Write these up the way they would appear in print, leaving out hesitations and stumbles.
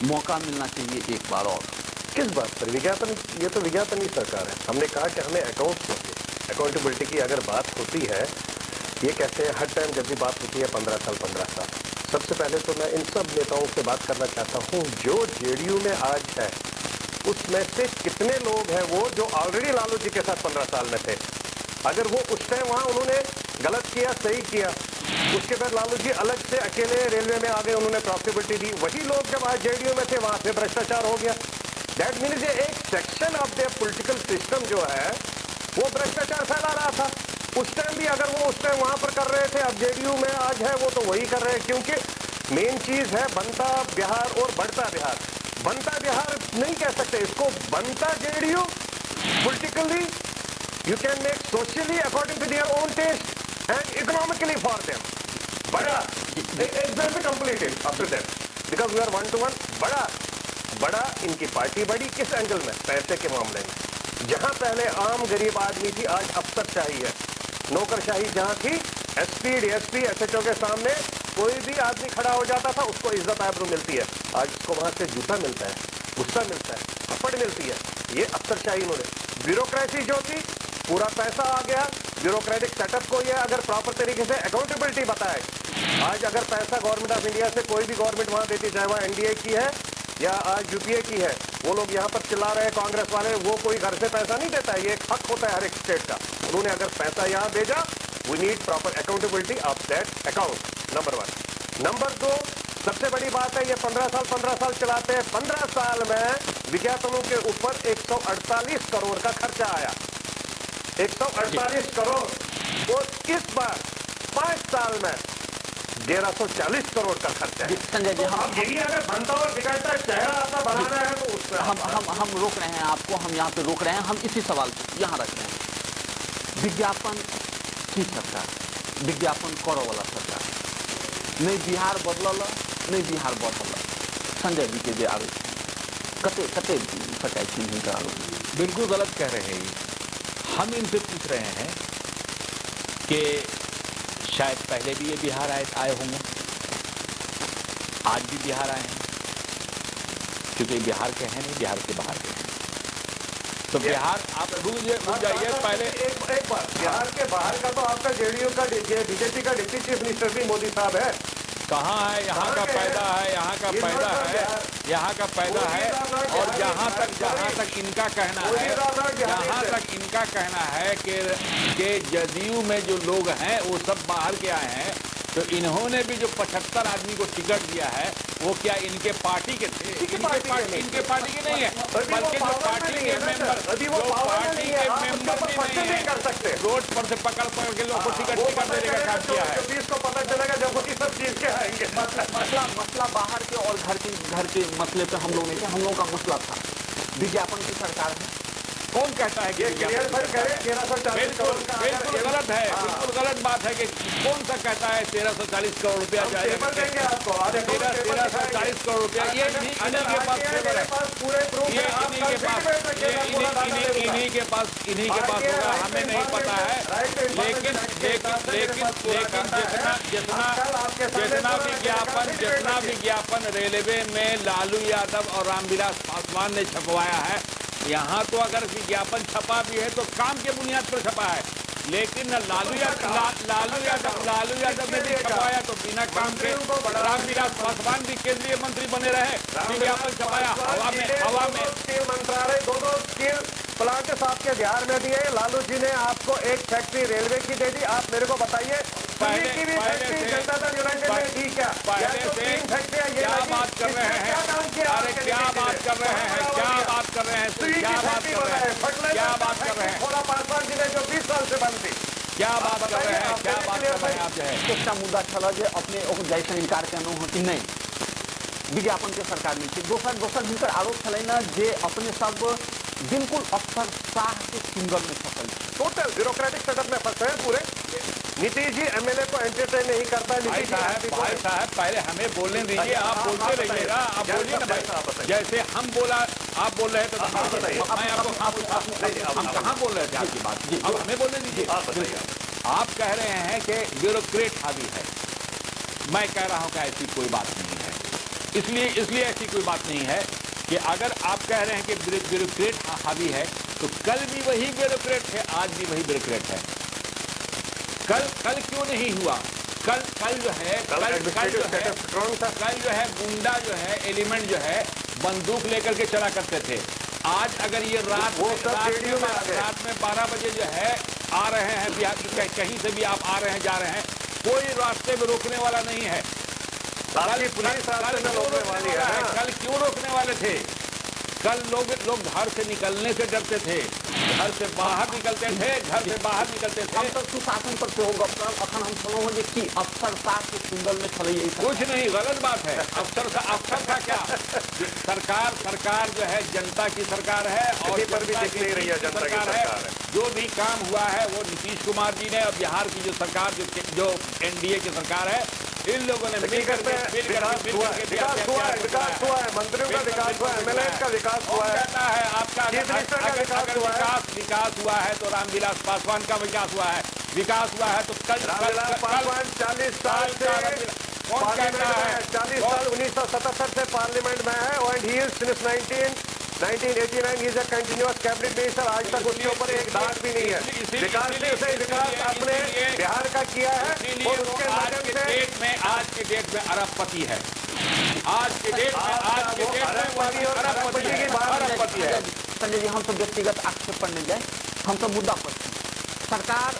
मौका मिलना चाहिए एक बार और। किस बात पर? विज्ञापन, ये तो विज्ञापन ही सरकार है। हमने कहा कि हमें अकाउंट्स होंगे, अकाउंटेबिलिटी की अगर बात होती है, ये कहते हैं हर टाइम जब भी बात होती है 15 साल 15 साल। सबसे पहले तो मैं इन सब नेताओं से बात करना चाहता हूँ जो जेडीयू में आज है, उसमें से कितने लोग हैं वो जो ऑलरेडी लालू जी के साथ 15 साल में थे। अगर वो उस टाइम वहां उन्होंने गलत किया, सही किया, उसके बाद लालू जी अलग से अकेले रेलवे में आ गए, उन्होंने प्रॉफिटेबिलिटी दी, वही लोग जब आज जेडीयू में थे वहां से भ्रष्टाचार हो गया। दैट मीन्स एक section of the political system जो है वो भ्रष्टाचार फैला रहा था उस टाइम भी। अगर वो उस टाइम वहां पर कर रहे थे, अब जेडीयू में आज है वो तो वही कर रहे हैं, क्योंकि मेन चीज है बनता बिहार और बढ़ता बिहार। बनता बिहार नहीं कह सकते इसको, बनता JDU politically you can make socially according to their own taste and economically for them. बड़ा एकदम completed after that because we are one to one. बड़ा इनकी पार्टी बड़ी किस एंगल में? पैसे के मामले में। जहां पहले आम गरीब आदमी थी, आज अफसरशाही है, नौकरशाही जहां थी, एसपी डीएसपी एसएचओ के सामने कोई भी आदमी खड़ा हो जाता था, उसको इज्जत आबरू मिलती है। आज उसको वहां से जूता मिलता है, गुस्सा मिलता है, थप्पड़ मिलती है। ये अफसरशाही उन्होंने, ब्यूरोक्रेसी जो थी, पूरा पैसा आ गया ब्यूरोक्रेटिक सेटअप को। ये अगर प्रॉपर तरीके से अकाउंटेबिलिटी बताए, आज अगर पैसा गवर्नमेंट ऑफ इंडिया से कोई भी गवर्नमेंट वहां देती, चाहे वह एनडीए की है या आज यूपीए की है, वो लोग यहाँ पर चिल्ला रहे हैं कांग्रेस वाले, वो कोई घर से पैसा नहीं देता है, ये एक हक होता है हर एक स्टेट का। उन्होंने अगर पैसा यहाँ भेजा, we need proper accountability of that account, number 1। Number 2, सबसे बड़ी बात है ये 15 साल चलाते हैं। 15 साल में विज्ञापनों के ऊपर 148 करोड़ का खर्चा आया, 148 करोड़। और इस बार 5 साल में 1140 करोड़ का खर्चा है। संजय जी, हम यही अगर बनता और बिगड़ता चेहरा आपका बनाना है तो उस पर हम रोक रहे हैं आपको, हम यहाँ पे रोक रहे हैं, हम इसी सवाल को यहाँ रख रहे हैं। विज्ञापन की सरकार, विज्ञापन करो वाला सरकार, नहीं बिहार बदलल, नहीं बिहार बढ़ल। संजय जी के जे आरोप कते सच्चाई नहीं का आरोप बिल्कुल गलत कह रहे हैं। हम इनसे पूछ रहे हैं कि शायद पहले भी ये बिहार आए होंगे, आज भी बिहार आए हैं, क्योंकि बिहार के हैं नहीं, बिहार के बाहर के हैं। तो बिहार, आप रुक जाइए पहले एक बार, बिहार के बाहर का तो आपका जेडीयू का बीजेपी का डिप्टी चीफ मिनिस्टर भी मोदी साहब है। कहाँ है? यहाँ का पैदा है, यहाँ का पैदा है, यहाँ का पैदा है। और जहाँ तक इनका कहना है, जहाँ तक इनका कहना है कि जदयू में जो लोग हैं वो सब बाहर के आए हैं, तो इन्होंने भी जो 75 आदमी को टिकट दिया है वो क्या इनके पार्टी के थे? इनके पार्टी के नहीं है, बल्कि जो पार्टी के मेंबर, जो पार्टी के मेंबर भी नहीं कर सकते, रोड पर से पकड़ के लोग को टिकट देने का काम किया है। इसको पता चलेगा जब वो सब चीज के आएंगे। मसला बाहर के और घर के मसले पे हम लोग नहीं थे, हम लोगों का मसला था विज्ञापन की सरकार है। कौन कहता है कि बिल्कुल गलत है, बिल्कुल गलत बात है कि कौन सा कहता है 1340 करोड़ रुपया जाएगा? 1340 करोड़ रुपया ये इन्हीं के पास फेवर है, ये इन्हीं के पास होगा, हमें नहीं पता है। लेकिन जितना विज्ञापन रेलवे में लालू यादव और रामविलास पासवान ने छपवाया है, यहाँ तो अगर विज्ञापन छपा भी है तो काम के बुनियाद पर छपा है। लेकिन लालू यादव ने भी छपाया तो बिना काम के। रामविलास पासवान भी केंद्रीय मंत्री बने रहे, विज्ञापन छपाया हवा में स्टील मंत्रालय, दो स्टील प्लांट आपके बिहार में भी है। लालू जी ने आपको एक फैक्ट्री रेलवे की दे दी। आप मेरे को बताइए, जनता दल यूनाइटेड में थी क्या? क्या बात कर रहे हैं? अरे क्या बात कर रहे हैं? क्या बात कर रहे हैं? क्या बात कर रहे हैं? क्या बात कर रहे हैं? थोड़ा 5 जिले जो 20 साल से बंद थी, क्या बात कर रहे हैं? क्या बात कर रहे हैं आप? जो है एकटा मुद्दा छल जे अपने जैसे इनकार केलहुँ हँ कि नहीं विज्ञापन के सरकार नहीं थी। दोसर हिनकर आरोप छलनि जे अपने सब बिल्कुल अफसरशाह के सिंगल में फंसल, टोटल ब्यूरोक्रेटिक सेटअप में फंसे हैं पूरे। नीतीश जी एमएलए को एंटरटेन नहीं करता। भाई साहब पहले हमें बोलने दीजिए, आप बोलते रहिएगा, आप बोलिए ना भाई। जैसे हम बोला, आप बोल रहे थे तो मैं आपको, हम कहाँ बोल रहे थे आपकी बात? अब हमें बोलने दीजिए। आप कह रहे हैं कि ब्यूरोक्रेट हावी है, मैं कह रहा हूँ कि ऐसी कोई बात नहीं है। इसलिए ऐसी कोई बात नहीं है कि अगर आप कह रहे हैं कि ब्यूरोक्रेट हावी है, तो कल भी वही ब्यूरोक्रेट थे, आज भी वही ब्यूरोक्रेट है। कल क्यों नहीं हुआ? कल जो है गुंडा जो है एलिमेंट जो है बंदूक लेकर के चला करते थे। आज अगर ये रात में 12 बजे जो है आ रहे हैं, कहीं से भी आप आ रहे हैं जा रहे हैं, कोई रास्ते में रोकने वाला नहीं है। कल क्यों रोकने वाले थे? कल लोग घर से निकलने से डरते थे, घर से बाहर निकलते थे। हम तो सुशासन पर से होगा अखन हम सुनो जे कि अफसर साथ के सिंगल में चले कुछ नहीं, गलत बात है। अफसर का क्या? सरकार जो है जनता की सरकार है और पर भी दिख नहीं रही है जनता की सरकार है। जो भी काम हुआ है वो नीतीश कुमार जी ने और बिहार की जो सरकार जो एनडीए की सरकार है, इन लोगों ने विकास हुआ है, मंत्रियों का विकास हुआ है, एमएलए का विकास हुआ है। आपका विकास हुआ है तो रामविलास पासवान का विकास हुआ है तो कल रामविलास पासवान 40 साल से कौन कहता है? 40 साल 1977 से पार्लियामेंट में है और he is since 1989 he is a continuous cabinet minister. आज तक उसके ऊपर एक दाग भी नहीं है। विकास अपने बिहार का किया है और उसके आज के डेट में अरबपति है। आज के डेट में अरबपति है। संजय जी, हम तो व्यक्तिगत आक्षेप पर नहीं जाए, हम तो मुद्दा पर। सरकार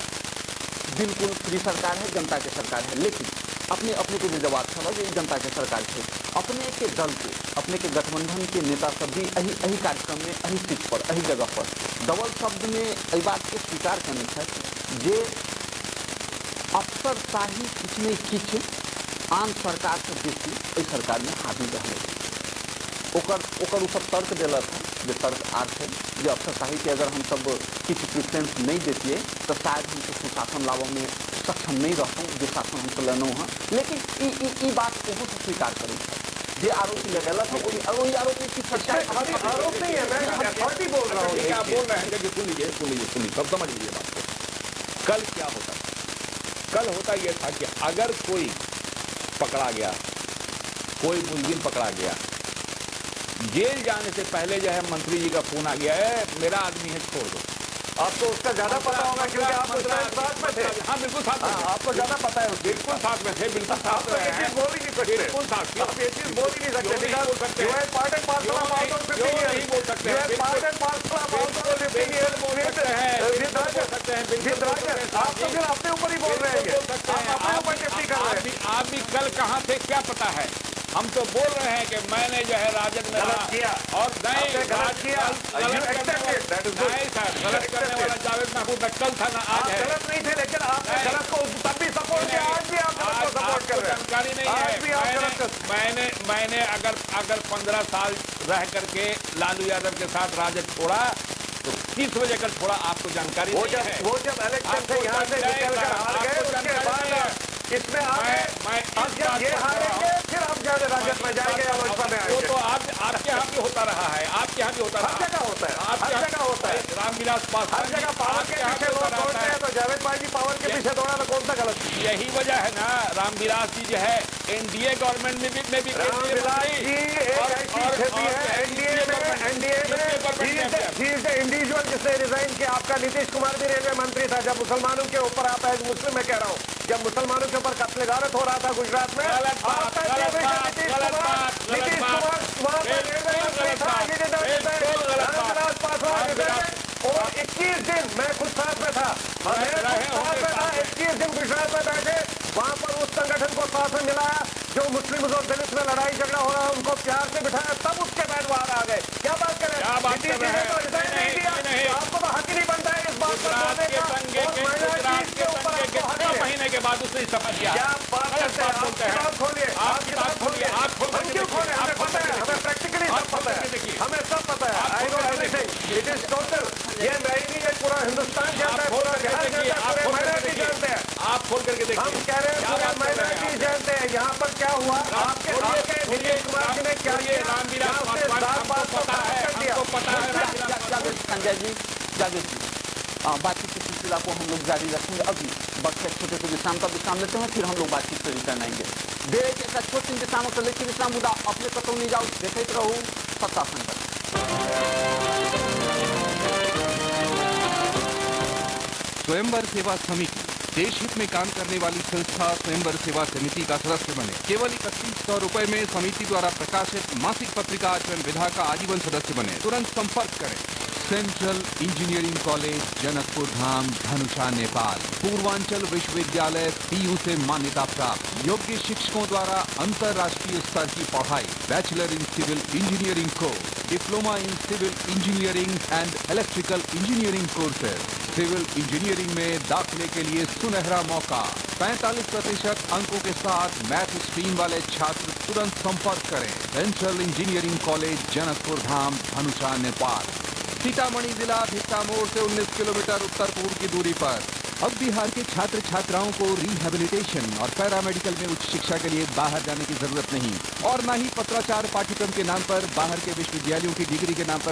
बिल्कुल फ्री सरकार है, जनता की सरकार है, लेकिन अपने को जो जवाब था ये जनता के सरकार थे। अपने के दल के अपने के गठबंधन के नेता सब भी यही कार्यक्रम में यही सीट पर यही जगह पर डबल शब्द में यही बात के स्वीकार करने थे जे अफसरशाही किछ नहीं किछ आम सरकार से बेसी इस सरकार में हावी रहे। ओकर सब तर्क दिला था, जो तर्क आर थे जो अफसरशाही के अगर हम सब किसी प्रिफ्रेंस नहीं देती तो शायद हमको सुशासन लाभ में सक्षम नहीं रहता जो शासन हमको लेना है। लेकिन बात को स्वीकार करें जे आरोप लगेला था वही आरोप की सच्चाई आरोप नहीं है, मैं अथॉरिटी बोल रहा हूँ। क्या बोल रहे हैं? सुन लीजिए, सब समझ लीजिए बात को। कल क्या होता? कल होता यह था कि अगर कोई पकड़ा गया, कोई मुलजिम पकड़ा गया, जेल जाने से पहले जो है मंत्री जी का फोन आ गया है, मेरा आदमी है, छोड़ दो। आपको उसका ज्यादा पता होगा क्योंकि आप साथ में थे। हाँ बिल्कुल साथ में, आपको ज्यादा पता है। बिल्कुल साथ में थे, बिल्कुल साथ में। ये चीज बोल ही नहीं सकते, बिल्कुल साथ, आप ये चीज बोल ही नहीं सकते। नहीं बोल सकते, part and parcel of out of 15 years नहीं बोल सकते हैं, part and parcel of out of 15 years बोल सकते हैं, आप तो फिर अपने ऊपर ही बोल रहे हैं, आप अपने ऊपर टिप्पणी कर रहे हैं। आप भी कल कहाँ थे क्या पता है? हम तो बोल रहे हैं कि मैंने जो है राजद में गलत किया और नहीं गलत किया, गलत करने वाला जावेद महबूब कल था ना आज है। गलत नहीं थे, लेकिन आपने गलत को तब भी सपोर्ट किया, आज भी आप गलत को सपोर्ट कर रहे हैं। जानकारी नहीं है। मैंने अगर 15 साल रह करके लालू यादव के साथ राजद छोड़ा तो 30 बजे कर छोड़ा, आपको जानकारी नहीं है। वो जब इलेक्शन से यहाँ से निकल कर हार गए उसके बाद इसमें अब जब ये हारेंगे फिर आप जाने राजद में जाएंगे या लोजपा में आएंगे। वो तो आपके यहाँ भी होता रहा है, आपके यहाँ भी होता रहा है, हर जगह होता है, हर जगह होता है। रामविलास पासवान हर जगह पावर के पीछे लोग दौड़ते हैं, तो जावेद भाई जी पावर के पीछे दौड़ा तो कौन सा गलत? यही वजह है ना, रामविलास जी जो है एनडीए गवर्नमेंट में भी रामविलास जी एक ऐसी छवि है एनडीए में ही इज द इंडिविजुअल जिसने रिजाइन किया। आपका नीतीश कुमार भी रेलवे मंत्री था जब मुसलमानों के ऊपर, आप एज मुस्लिम में कह रहा हूँ, जब मुसलमानों के ऊपर कत्ल गारत हो रहा था गुजरात में, नीतीश कुमार वहां पर रेलवे मंत्री था। और 21 दिन मैं खुद साथ में था, 21 दिन गुजरात में बैठे, वहां पर उस संगठन को शासन मिलाया जो मुस्लिम और दलित में लड़ाई झगड़ा हो रहा है, उनको प्यार से बिठाया, तब उसके बाद बाहर आ गए। क्या बात करें? आपको तो हक ही नहीं बनता है इस बात पर बोलने का। महीने के बाद उसने शपथ किया। क्या बात करते हैं? आप किताब खोलिए, आप किताब खोलिए। हम क्यों खोले? हमें पता है, हमें प्रैक्टिकली सब पता है, हमें सब पता है। I know everything, it is total. ये मैं नहीं, ये पूरा हिंदुस्तान जानता है, पूरा बिहार जानता है, पूरे माइनॉरिटी जानते हैं। आप खोल करके देखिए, हम कह रहे हैं पूरा माइनॉरिटी जानते हैं। यहाँ पर क्या हुआ, आपके नीतीश कुमार जी ने क्या किया? रामविलास पासवान को पता है, हमको पता है। संजय जी, जावेद जी, बातचीत के सिलसिला को हम लोग जारी रखेंगे। अभी बस छोटे से विश्राम का विश्राम लेते हैं, फिर हम लोग बातचीत से रिटर्न आएंगे। देश एक छोट दिन दिशा में चले विश्राम मुदा अपने कतौ नहीं जाओ देखते रहू सत्ता संकट। स्वयंवर सेवा समिति देश हित में काम करने वाली संस्था स्वयंवर सेवा समिति का सदस्य बने। केवल 3100 रुपए में समिति द्वारा प्रकाशित मासिक पत्रिका स्वयं विधा का आजीवन सदस्य बने। तुरंत संपर्क करें। Central engineering college, Janakpur Dham, Dhanusha, Nepal. Purvanchal विश्वविद्यालय PU से मान्यता प्राप्त। योग्य शिक्षकों द्वारा अंतर्राष्ट्रीय स्तर की पढ़ाई। Bachelor in civil engineering course, diploma in civil engineering and electrical engineering courses. Civil engineering में दाखिले के लिए सुनहरा मौका। 45% अंकों के साथ मैथ स्ट्रीम वाले छात्र तुरंत संपर्क करें। Central engineering college, Janakpur Dham, Dhanusha, Nepal. Sitamarhi जिला भिट्टा मोड़ से 19 किलोमीटर उत्तर पूर्व की दूरी पर। अब बिहार के छात्र छात्राओं को रिहेबिलिटेशन और पैरामेडिकल में उच्च शिक्षा के लिए बाहर जाने की जरूरत नहीं और न ही पत्राचार पाठ्यक्रम के नाम पर बाहर के विश्वविद्यालयों की डिग्री के नाम पर